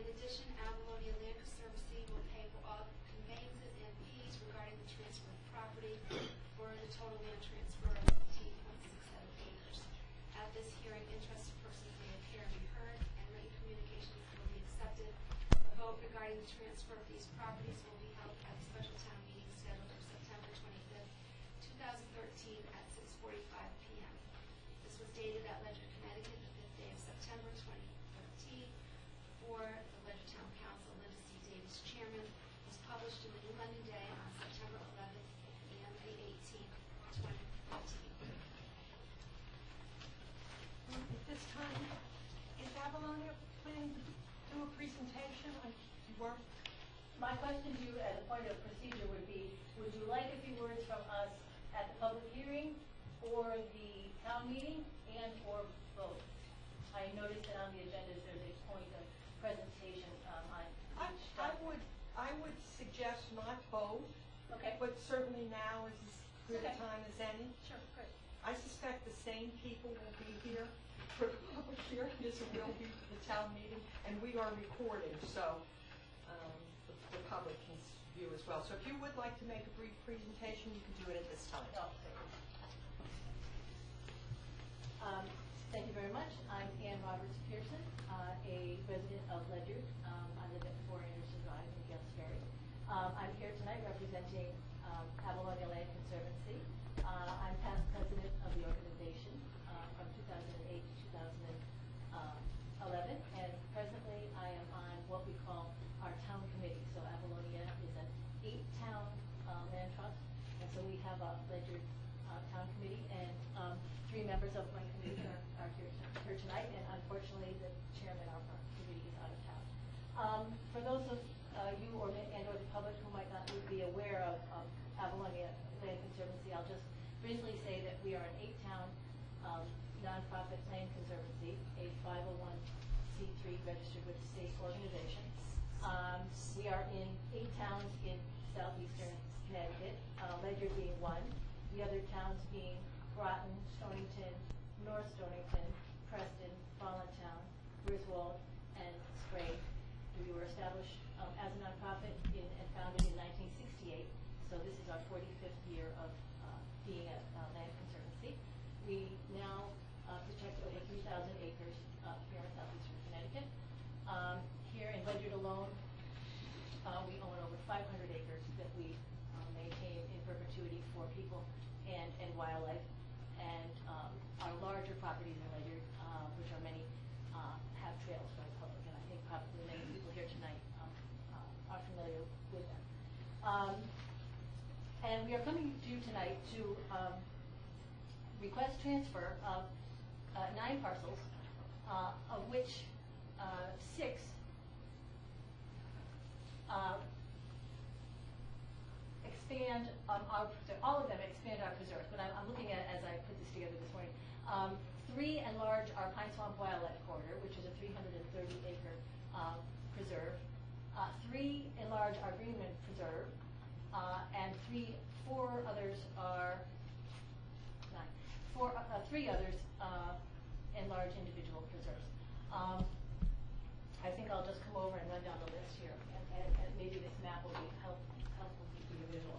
In addition, Avalonia Land Conservancy will pay for all conveyances and fees regarding the transfer of property for the total land transfer of 15.67 acres. At this hearing, interested persons may appear and be heard, and written communications will be accepted. A vote regarding the transfer of these properties will be held at the special town meeting scheduled for September 25th, 2013 at 6:45 p.m. This was dated at Ledyard, Connecticut, the 5th day of September 2013. For the Ledyard Town Council, Linda C. Davis, Chairman, was published in the New London Day on September 11th and the 18th, 2015. At this time, is Avalonia planning to do a presentation? My question to you as a point of procedure would be, would you like a few words from us at the public hearing or the town meeting and or both? I noticed that on the agenda there's a point of presentation on each topic. I would suggest not both. Okay. But certainly now is as good a Okay. time as any. Sure, good. I suspect the same people will be here for the public hearing as will be for the town meeting, and we are recording, so the public can view as well. So if you would like to make a brief presentation, you can do it at this time. Oh, thank you very much. I'm Ann Roberts Pearson, a resident of Ledyard. I live at 4 Anderson Drive in Gales Ferry. I'm here tonight representing Avalonia Land Conservancy. I'm past president of the organization from 2008 to 2011, and presently I am on what we call our town committee. So Avalonia is an 8-town land trust, and so we have a Ledyard town committee, and 3 members of my committee are here tonight, and unfortunately the chairman of our committee is out of town. For those of you or the public who might not be aware of Avalonia Land Conservancy, I'll just briefly say that we are an 8-town nonprofit land conservancy, a 501c3 registered with the state organization. We are in 8 towns in southeastern Connecticut, Ledyard being one, the other towns being Groton, Stonington, North Stonington, Preston, Voluntown, Griswold, and Sprague. We were established as a nonprofit and founded in 1968, so this is our 45th year of being a land conservancy. We now protect over 3,000 acres here in southeastern Connecticut. Here in Ledyard alone, we own over 500 acres that we maintain in perpetuity for people and wildlife. And our larger properties in Ledyard, which are many, have trails for the public, and I think probably many people here tonight are familiar with them. And we are coming to you tonight to request transfer of 9 parcels, of which 6 expand all of them expand our preserves. But I'm looking at, as I put this together this morning, 3 enlarge our Pine Swamp Wildlife Corridor, which is a 330-acre preserve. 3 enlarge our Greenland Preserve, and 4 others are 3 others enlarge individual preserves. I think I'll just come over and run down the list here, and maybe this map will be helpful to the visual.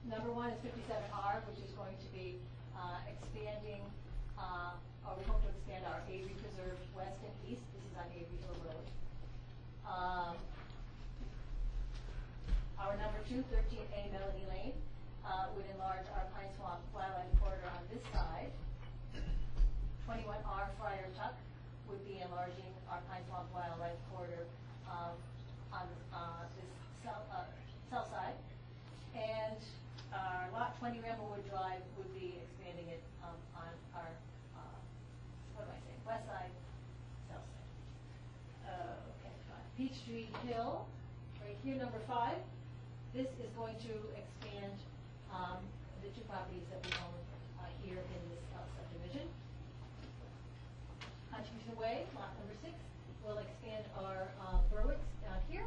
Number 1 is 57R, which is going to be expanding, or we hope to expand our Avery Preserve west and east. This is on Avery Hill Road. Our number 2, 13A Melody Lane, would enlarge our Pine Swamp Wildlife Corridor on this side. 21R Friar Tuck would be enlarging our Pine Swamp Wildlife Corridor on this south side. And our Lot 20 Ramblewood Drive would be expanding it on our, west side, south side. Okay, Peachtree Hill, right here, number 5. This is going to expand the 2 properties that we own here in this subdivision. Contribution Way, lot number 6, will expand our Berwicks down here.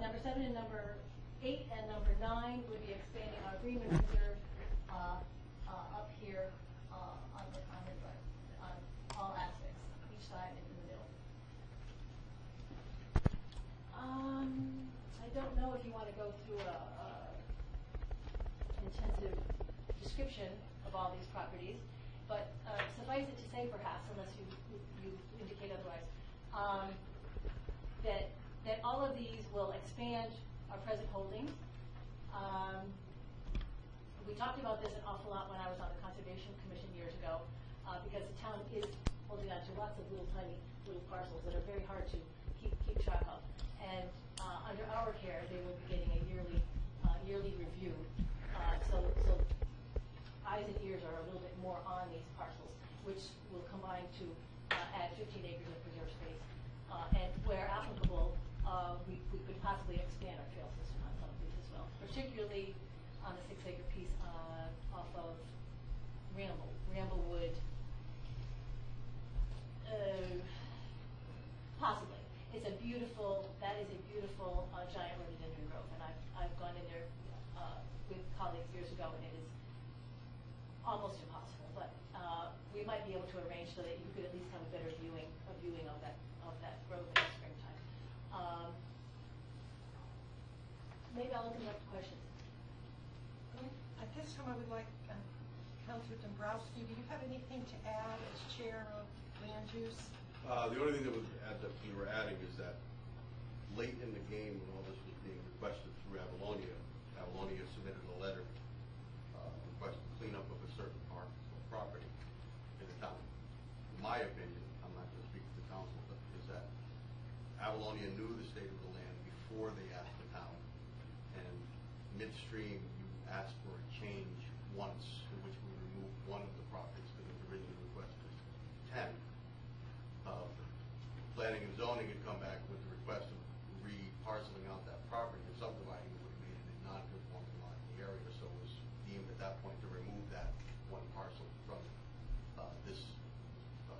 Number 7 and number 8 and number 9 would be expanding our Greenland Reserve up here on all aspects. side and in the middle. I don't know if you want to go through a intensive description of all these properties, but suffice it to say, perhaps, unless you indicate otherwise, that all of these will expand our present holdings. We talked about this an awful lot when I was on the Conservation Commission years ago, because the town is holding on to lots of little tiny little parcels that are very hard to keep track of. And under our care, they will be getting a yearly review. So eyes and ears are a little bit more on these parcels, which will combine to add 15 acres of preserve space. And where applicable, we could possibly expand our trail system on some of these as well, particularly on the 6-acre piece off of Ramblewood. Possibly. That is a beautiful giant rhododendron grove, and I've gone in there with colleagues years ago, and it is almost impossible. But we might be able to arrange so that you could at least have a better viewing of that grove in the springtime. Maybe I'll open it up to questions. At this time, I would like Councilor Dombrowski, do you have anything to add as chair of land use? The only thing that we were adding is that late in the game, when all this was being requested through Avalonia submitted a letter requesting cleanup of a certain part of property in the town. In my opinion, I'm not going to speak for the council, but is that Avalonia knew the state of the land before they asked the town, and midstream you asked for a change once, in which we removed one of the properties because it was originally requested 10. Planning and zoning had come back with the request of re-parceling out that property and subdividing it would have made it a non-conforming lot in the area, so it was deemed at that point to remove that one parcel from this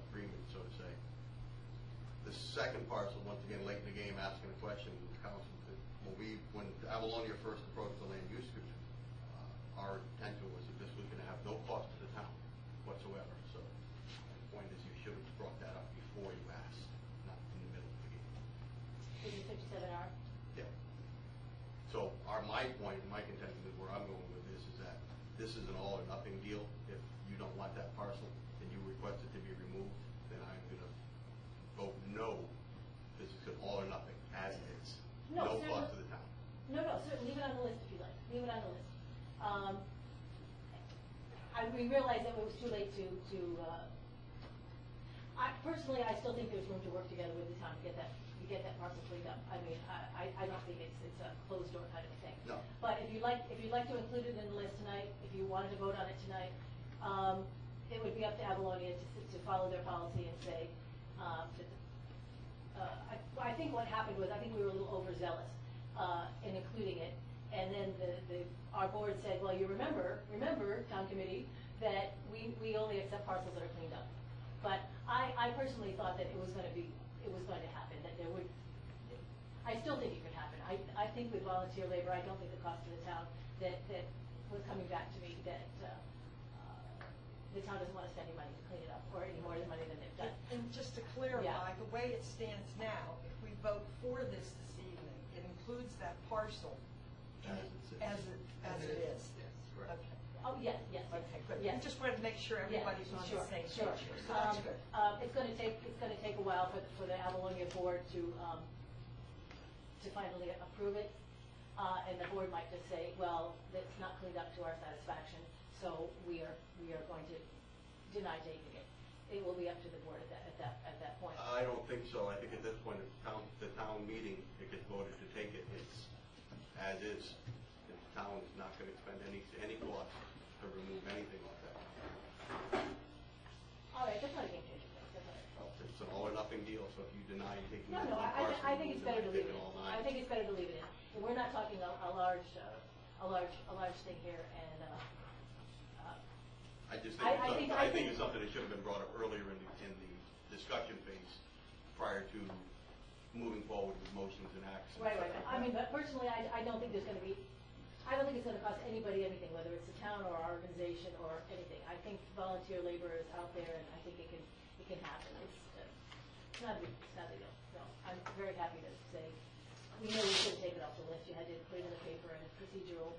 agreement, so to say. The second parcel, once again, late in the game, asking a question to the council. When Avalonia first approached the land use commission, our intention was that this was going to have no cost to the town whatsoever. So the point is, you should have brought that up before you asked, not in the middle of the game. Is it 57R? Yeah. So my point, my contention is where I'm going with this is that this is an all or nothing deal. If you don't want that parcel and you request it to be removed, then I'm going to vote no. This is an all or nothing, as is. No cost to the town. No, certainly. Leave it on the list if you like. Leave it on the list. We realized that it was too late to personally, I still think there's room to work together with the town to get that parcel cleaned up. I mean, I don't think it's a closed door kind of a thing. No. But if you'd like to include it in the list tonight, if you wanted to vote on it tonight, it would be up to Avalonia to follow their policy and say, I think what happened was, I think we were a little overzealous in including it, and then our board said, well, you remember, town committee, that we only accept parcels that are cleaned up. But I personally thought that it was going to happen, that there would. I still think it could happen. I think with volunteer labor, I don't think the cost to the town that was coming back to me that the town doesn't want to spend any money to clean it up, or any more money than they've done. And just to clarify, the way it stands now, if we vote for this evening, it includes that parcel as it is. Yes, correct. Okay. Oh, yes. Okay, good. Yes. I just wanted to make sure everybody's on the same page. So that's good. It's going to take a while for the Avalonia board to finally approve it, and the board might just say, well, it's not cleaned up to our satisfaction, so we are going to deny taking it. It will be up to the board at that point. I don't think so. I think at this point, the town meeting, it gets voted to take it. It's as is. The town is not going to expend any cost to remove anything like that. All right, that's not a game changer. That's all right. It's an all or nothing deal. So if you deny taking No, that one parcel, I think it's better to leave it in. all I think it's better to leave it in. And we're not talking a large thing here, and I think it's something that should have been brought up earlier in the discussion phase prior to moving forward with motions and acts. Right. I mean, but personally, I don't think it's going to cost anybody anything, whether it's the town or our organization or anything. I think volunteer labor is out there, and I think it can happen. It's not a big deal, no. I'm very happy to say, we know we should take it off the list, you had to put it in the paper and it's procedural.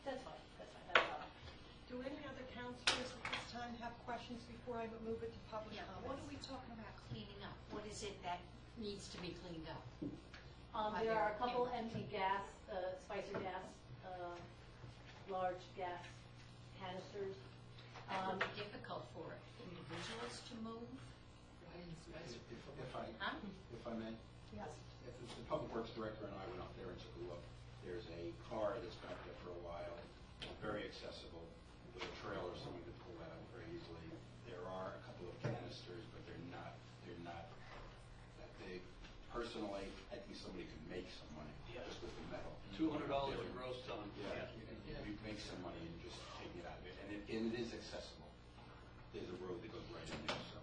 That's fine, not a problem. Do any other councilors at this time have questions before I move it to public Yeah, comments? what are we talking about cleaning up? What is it that needs to be cleaned up? There are a couple empty gas, Spicer gas, large gas canisters. That would be difficult for individuals to move? If I may, Yes. if the Public Works Director and I went up there and took a look, there's a car that's been up there for a while, very accessible, with a trailer, someone could pull that out very easily. There are a couple of canisters, but they're not that big. Personally, I think somebody could make some money just with the metal. $200 a gross ton. Yeah, you make some money and just take it out of it, and it is accessible. There's a road that goes right in there, so.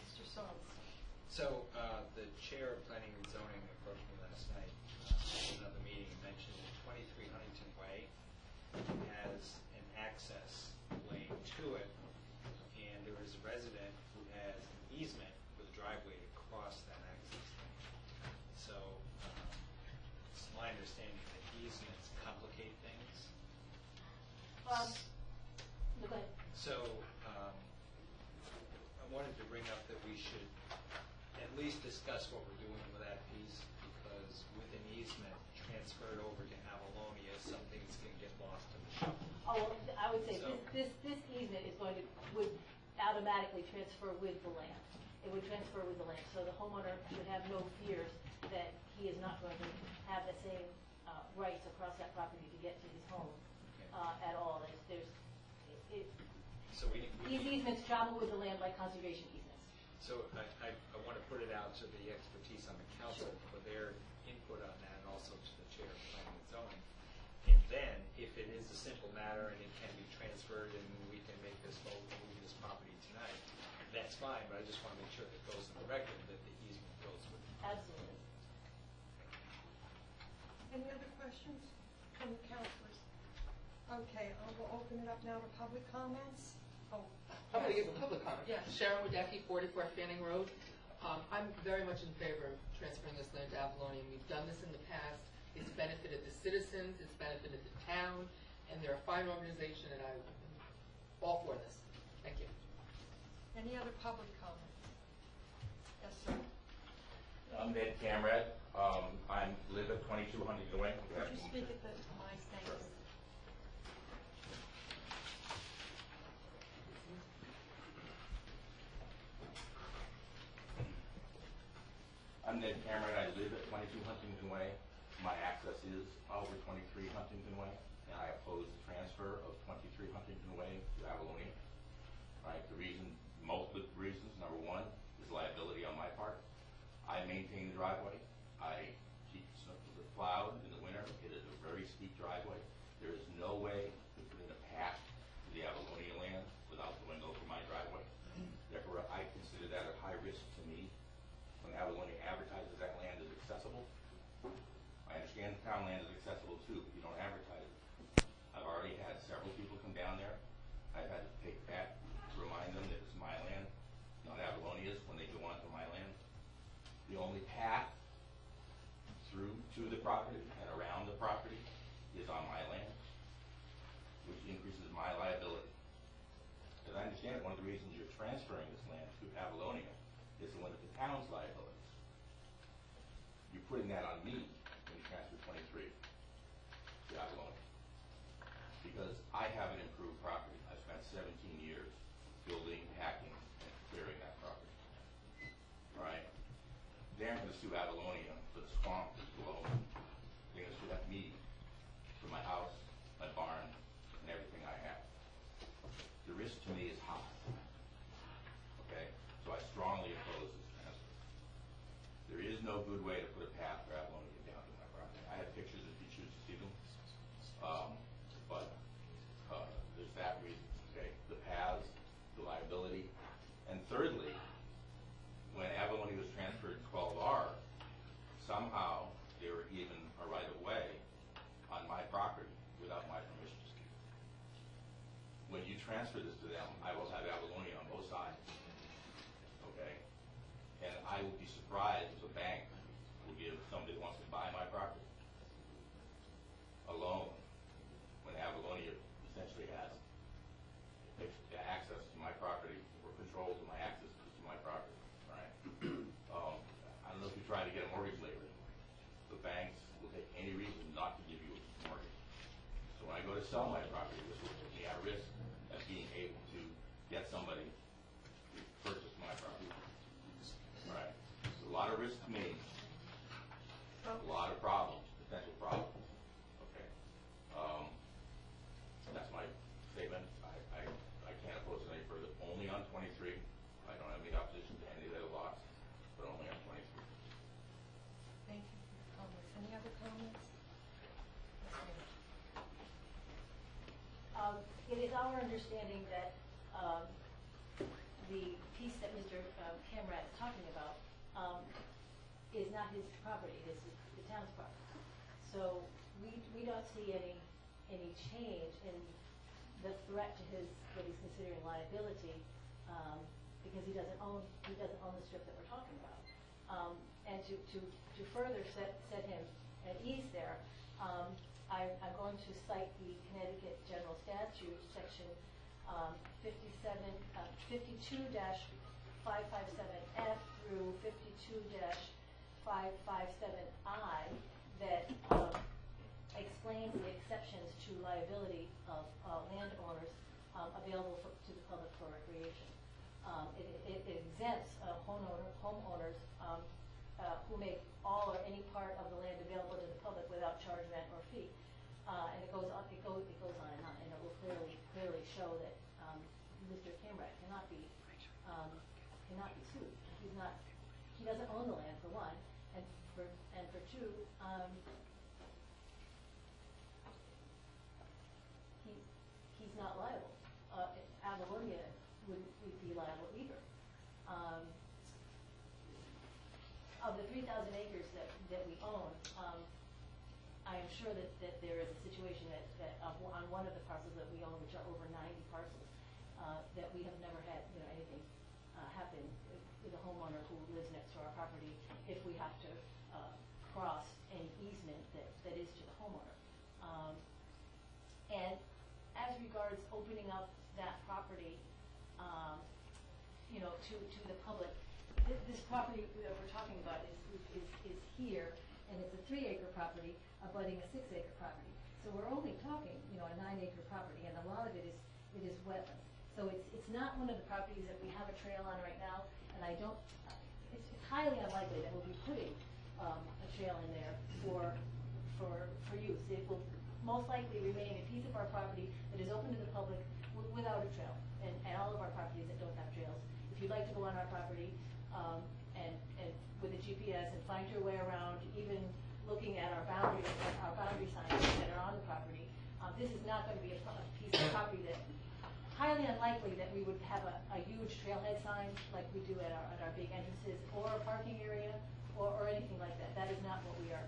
Mr. Saltz. So, the chair of planning and zoning approached me last night in another meeting and mentioned that 23 Huntington Way has an access lane to it, and there is a resident who has an easement with a driveway to cross that access lane. So, it's my understanding that easements complicate things. Go ahead. So, I wanted to bring up that we should at least discuss what we're doing with that piece, because with an easement transferred over to Avalonia, some things can get lost in the shuffle. Oh, well, I would say So- this easement is would automatically transfer with the land. It would transfer with the land, so the homeowner should have no fears that he is not going to have the same rights across that property to get to his home at all. So we These easements travel with the land like conservation easements. So I want to put it out to the expertise on the council Sure. for their input on that, and also to the chair of planning and zoning. And then, if it is a simple matter and it can be transferred and we can make this vote and move this property tonight, that's fine, but I just want to make sure that it goes in the record that the easement goes with it. Absolutely. Any other questions from the councilors? Okay, I will open it up now to public comments. Oh, I'm going to give a public comment. Yeah, Sharon Wadecki, 44 Fanning Road. I'm very much in favor of transferring this land to Avalonia. We've done this in the past. It's benefited the citizens, it's benefited the town, and they're a fine organization, and I'm all for this. Thank you. any other public comment? Yes, sir. I'm Ned Camrad. I live at 22 Huntington Way. Could you speak at the mic, thank you. I'm Ned Cameron. I live at 22 Huntington Way. My access is over 23 Huntington Way, and I oppose the transfer of 23 Huntington Way to Avalonia. Right? Multiple reasons. Number one is liability on my part. I maintain the driveway. I keep it plowed in the winter. It is a very steep driveway. There is no way to put in a path to the Avalonia land without going over my driveway. Therefore, I consider that a high risk to me. When Avalonia advertises that land is accessible, I understand the town land is accessible too, but you don't advertise it. I've already had several people come down there. I've had to take back to remind them that it's my land, not Avalonia's, when they go onto my land. The only path through to the property and around the property is on my land, which increases my liability. As I understand it, one of the reasons you're transferring this land to Avalonia is to limit the town's liabilities. You're putting that on me when you transfer 23 to Avalonia. Because I have an improved property. I spent 17 years building, hacking, and clearing that property. All right? They're going to sue Avalonia for the swamp that's below me. They're going to sue me for my house, my barn, and everything I have. The risk to me is high. Okay? So I strongly oppose this transfer. There is no good way to put a path for Avalonia to get down to my property. I have pictures if you choose to see them. But there's that reason. Okay? The paths, the liability. And thirdly, when Avalonia was transferred to 12R, somehow they were given a right of way on my property without my permission. When you transfer this to them, I will have Avalonia on both sides. I would be surprised if a bank will give somebody that wants to buy my property a loan when Avalonia essentially has access to my property or controls my access to my property, right? I don't know if you try to get a mortgage lately. The banks will take any reason not to give you a mortgage. So when I go to sell my property, this will put me at risk of being able to get somebody to purchase my property. Right? It's a lot of risk to me, a lot of problems, potential problems. Okay? That's my statement. I can't oppose it any further. Only on 23. I don't have any opposition to any of the other lots, but only on 23. Thank you for your comments. Any other comments? It is our understanding that the piece that Mr. Camrat is talking about is not his property, it is the town's property. So we don't see any change in the threat to what he's considering liability, because he doesn't own the strip that we're talking about. And to further set him at ease there, I'm going to cite the Connecticut General Statute, section 52-557F through 52-557I, that explains the exceptions to liability of landowners available to the public for recreation. It exempts homeowners who make all or any part of the land available to the public without charge, rent, or fee. And it goes on and on, and it will clearly show that Mr. Camrat cannot be sued. He doesn't own the land, for one, and for two, he's not liable. Avalonia wouldn't be liable either. Of the 3,000 acres that we own, I am sure that there is a situation that on one of the parcels that we own, which are over 90 parcels, that we have never had anything happen with a homeowner who lives next to our property if we have to cross any easement that is to the homeowner. And as regards opening up that property, to the public, this property that we're talking about is here, and it's a 3-acre property abutting a 6-acre property. So we're only talking, a 9-acre property, and a lot of it is wetland. So it's not one of the properties that we have a trail on right now, and it's highly unlikely that we'll be putting a trail in there for use. It will most likely remain a piece of our property that is open to the public without a trail, and all of our properties that don't have trails. If you'd like to go on our property and with a GPS and find your way around, even looking at our boundary signs that are on the property, this is not going to be a piece of property that, highly unlikely that we would have a huge trailhead sign like we do at our big entrances, or a parking area, or anything like that. That is not what we are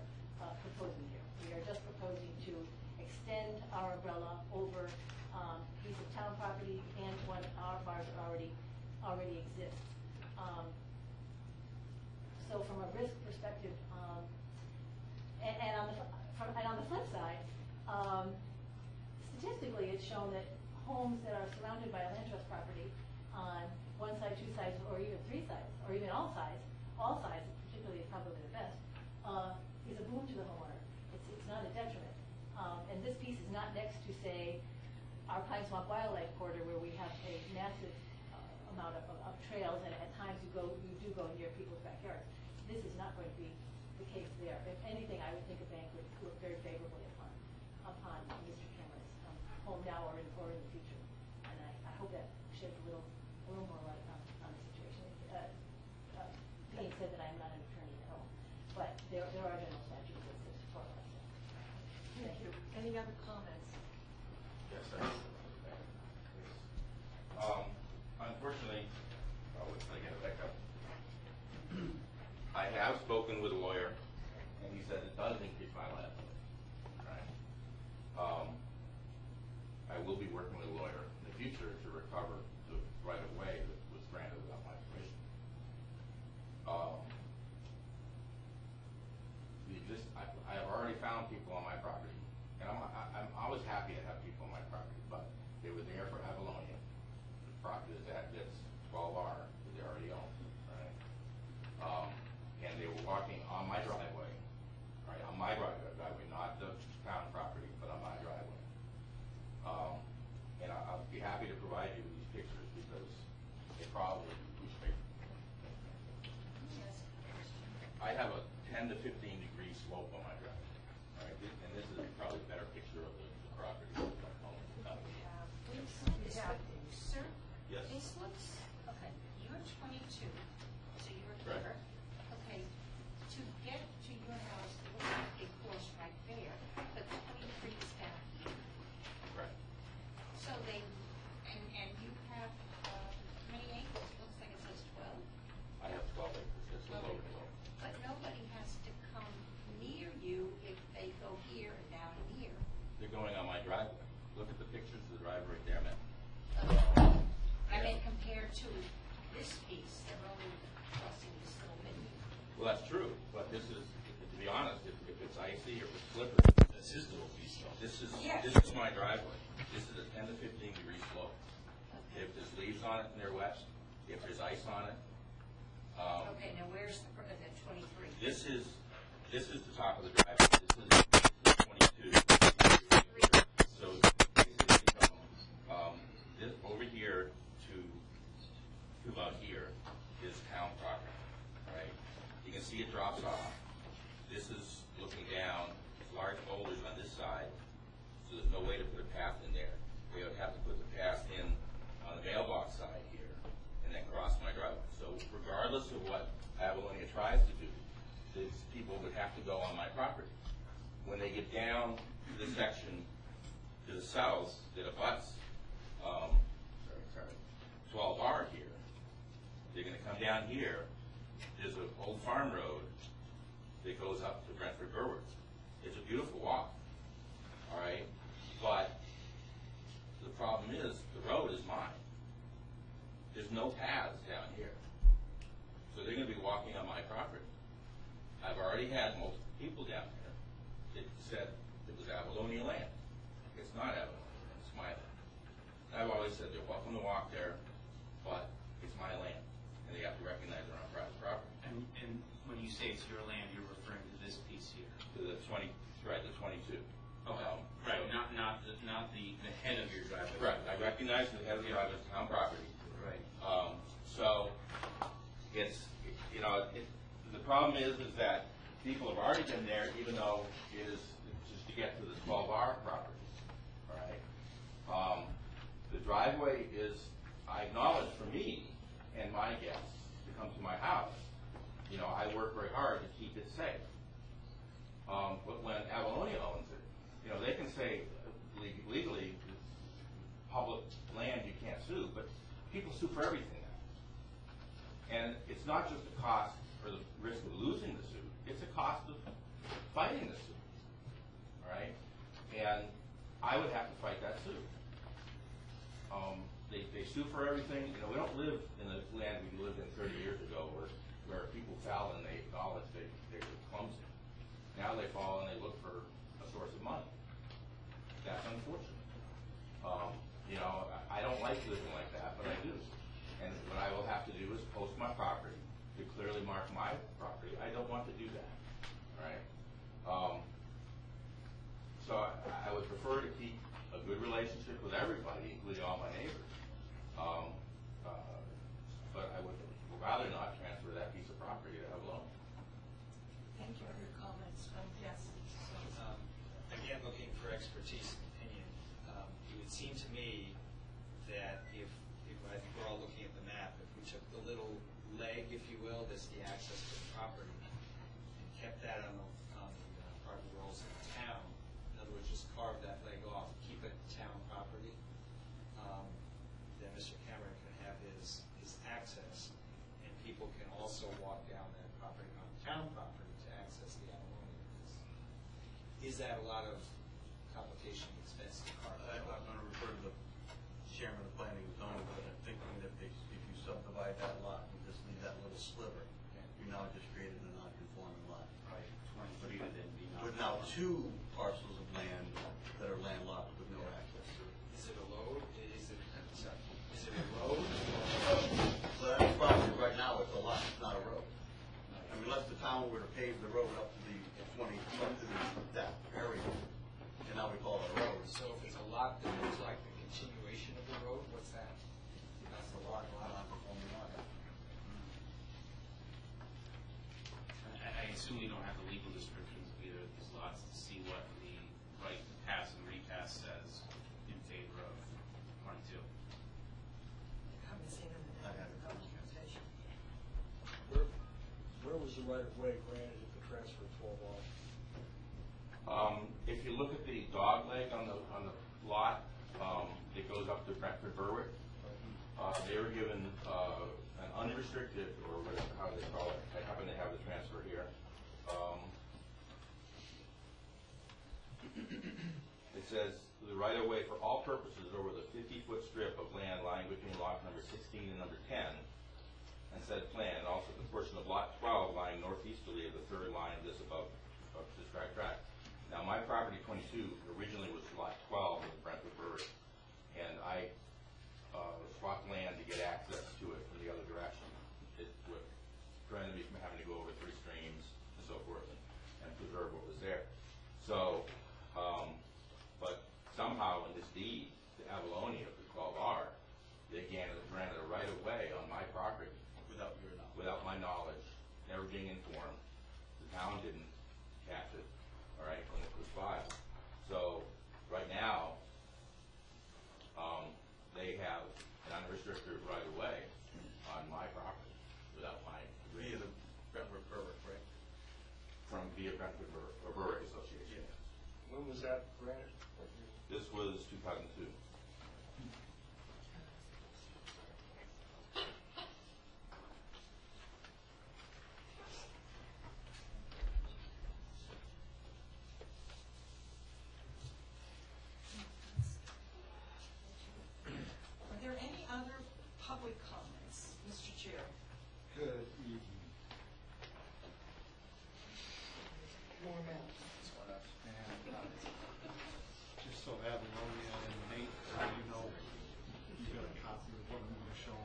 proposing here. We are just proposing to extend our umbrella over a piece of town property and one our bars already exists. So from a risk perspective, and on the flip side, statistically it's shown that homes that are surrounded by a land trust property on one side, 2 sides, or even 3 sides, or even all sides, particularly is probably the best, is a boon to the homeowner. It's not a detriment. And this piece is not next to, say, our Pine Swamp Wildlife Corridor, where we have a massive amount of trails, and at times you do go near people's backyards. This is not going to be the case there. If anything, I would think a bank would look very favorably upon Mr. Cameron's home now or in the future. And I hope that sheds a little more light on the situation. Being said that I'm not an attorney at all, but there are general statutes that support that. Thank you. Any other comments? Yes, sir. Unfortunately, let's get it back up. I have spoken with a lawyer, and he said it does increase my liability. Right? I will be working with a lawyer in the future to recover the right of way that was granted without my permission. I've already found people on my property, and I'm always happy to have people on my property, but they were there for Avalonia. The property that's 12R that they already own, right? And they were walking on my driveway, right, on my driveway, not the town property, but on my driveway. And I'll be happy to provide you with these pictures because they probably, I have a 10 to 15 degree slope on my driveway, all right? And this is probably a better picture of the property. Sir? Yes. This looks, okay, you're 22, so you're Correct. here. Okay, to get to your house, it looks like it goes right there, but 23 is down here. Right. So they, and you have, how many acres? It looks like it says 12. I have 12 acres, it's a low hill. But nobody has to come near you if they go here and down here. They're going on my driveway. Look at the pictures of the driveway right there, man. I mean, compared to this piece, they're only crossing this little bit. Well, that's true, but this is, to be honest, if it's icy or if it's slippery, That's his little piece, though. this is Yes. my driveway. This is a 10 to 15 degree slope. If there's leaves on it and they're wet, if there's ice on it, Okay, now where's the 23? this is the top of the driveway. This is 22. So basically from this over here to about here is town property, right? You can see it drops off. This is looking down, large boulders on this side, so there's no way to put a path in there. We would have to put the path in on the mailbox side here and then cross my driveway. So regardless of what Avalonia tries to do, these people would have to go on my property. When they get down to this section to the south that abuts 12R here, they're going to come down here. There's an old farm road that goes up to Brentford Burward. It's a beautiful walk, all right? But the problem is the road is mine. There's no paths down here. So they're going to be walking on my property. I've already had multiple people down here that said it was Avalonia land. It's not Avalonia, it's my land. I've always said they're welcome to walk there, but it's my land, and they have to recognize they're on private property. And when you say it's your land, you're referring to this piece here? To the 20, right, the 22. Right, not the head of your driveway. Correct. I recognize the head of the driveway is town property. Right. So it's, the problem is that people have already been there, even though it is just to get to the 12R property, all right? The driveway is, I acknowledge for me and my guests to come to my house, I work very hard to keep it safe. But when Avalonia owns it, they can say legally it's public land, you can't sue, but people sue for everything now. And it's not just the cost or the risk of losing the suit, it's the cost of fighting the suit, all right? And I would have to fight that suit. They sue for everything. We don't live in the land we lived in 30 years ago where people fell and they acknowledged they were clumsy. Now they fall and they look for a source of money. That's unfortunate. I don't like living like that, but I do. And what I will have to do is post my property to clearly mark my property. I don't want to do that, all right? So I would prefer to keep a good relationship with everybody, including all my neighbors. But I would rather not transfer that piece of property to Avalonia. Thank you for your comments. Yes. Again, looking for expertise and opinion, it would seem to me that if I think we're all looking at the map, if we took the little leg, if you will, that's the access to the property, and kept that on the part of the rolls of the town, in other words, just carve that leg off, keep it town property, then Mr. Cameron can have his access, and people can also walk down that property on town property to access the Avalonia. Is that a lot of complication, expense to carve? I'm going to refer to the chairman of planning and zoning, but I'm thinking that if you subdivide that lot and just leave that little sliver, you're now just creating a non-conforming lot. Right, 20 feet, and then 2 parcels of land that are landlocked with no access. Is it a road? Is it a road? So that's property right now, it's a lot, it's not a road. I mean, unless the town were to pave the road up to the 20, up to that area, and now we call it a road. So if it's a lot that looks like the continuation of the road, what's that? That's a lot, non-conforming lot. I assume we don't have the legal descriptions of either of these lots to see what the right to pass and repass says in favor of 22. Haven't seen them in I haven't. the documentation. Where was the right-of-way granted at the transfer of 12R? If you look at the dog leg on the lot, it goes up to Brentford Berwick. They were given an unrestricted, or whatever, how they call it. I happen to have the transfer here. It says the right-of-way for all purposes over the 50-foot strip of land lying between lot number 16 and number 10, and said plan, and also the portion of lot 12 lying northeasterly of the third line of this above described tract. Now, my property 22 originally was lot 12 of the Brentwood Brewery, and I swapped land to get access to it from the other direction. It would prevent me from having to go over 3 streams and so forth and preserve what was there. So, but somehow in this deed to Avalonia for 12R, they granted a right-of-way on my property without my knowledge, never being informed. The town didn't catch it, all right, when it was filed. So right now, they have an unrestricted right-of-way on my property without my Via the Brentwood Berwick, right? from via Brentwood Berwick Association. When was that granted? This was 2002. Are there any other public comments, Mr. Chair? Good evening. And just so Avalonia and Nate, you know, you got a copy of what I'm going to show.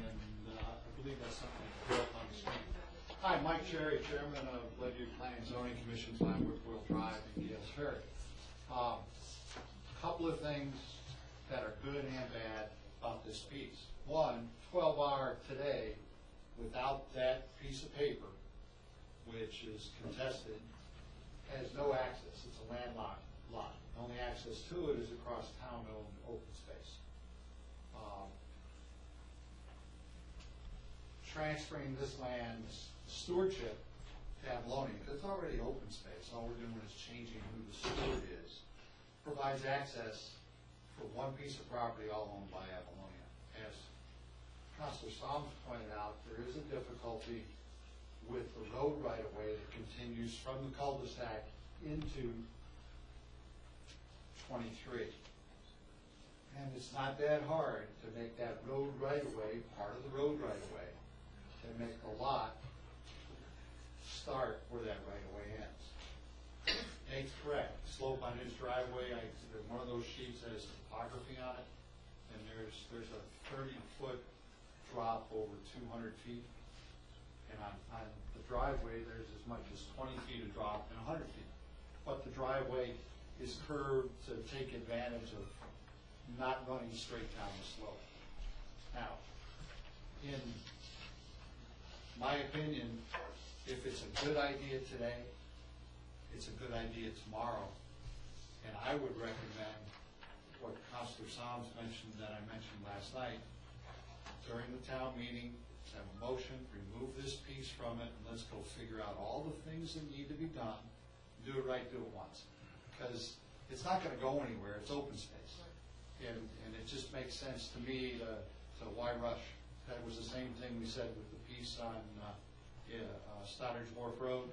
And I believe that's something built on the screen. Hi, Mike Cherry, Chairman of Ledyard Planning and Zoning Commission, Landwood, Buil Drive, and Gales Ferry. Couple of things that are good and bad about this piece. One, 12R today, without that piece of paper, which is contested, has no access. It's a landlocked lot. The only access to it is across town-owned open space. Transferring this land's stewardship to Avalonia, because it's already open space, all we're doing is changing who the steward is, provides access for one piece of property all owned by Avalonia. As Councilor Solms pointed out, there is a difficulty with the road right-of-way that continues from the cul-de-sac into 23. And it's not that hard to make that road right-of-way part of the road right-of-way, to make the lot start where that right-of-way ends. Nate's correct. The slope on his driveway, one of those sheets has topography on it, and there's a 30-foot drop over 200 feet. And on the driveway, there's as much as 20 feet of drop and 100 feet. But the driveway is curved to take advantage of not running straight down the slope. Now, in my opinion, if it's a good idea today, it's a good idea tomorrow. And I would recommend what Councilor Solms mentioned, that I mentioned last night, during the town meeting, have a motion, remove this piece from it, and let's go figure out all the things that need to be done. Do it right, do it once. Because it's not going to go anywhere, it's open space. And it just makes sense to me to why rush? That was the same thing we said with the piece on Stoddard's Wharf Road.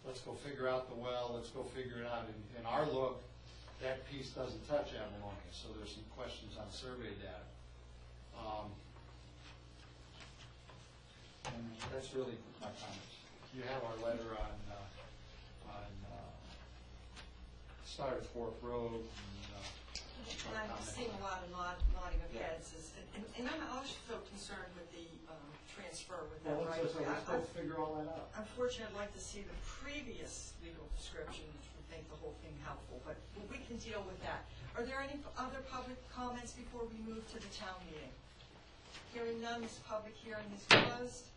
Let's go figure out the well, let's go figure it out. In our look, that piece doesn't touch Avalonia, so there's some questions on survey data. And that's really my comments. You have our letter on start at Fourth Road and, I'm seeing a lot of nodding of heads, and I'm also concerned with the transfer with that well, right let's away. go figure all that out. Unfortunately, I'd like to see the previous legal description to make the whole thing helpful, but we can deal with that. Are there any other public comments before we move to the town meeting? Hearing none, this public hearing is closed.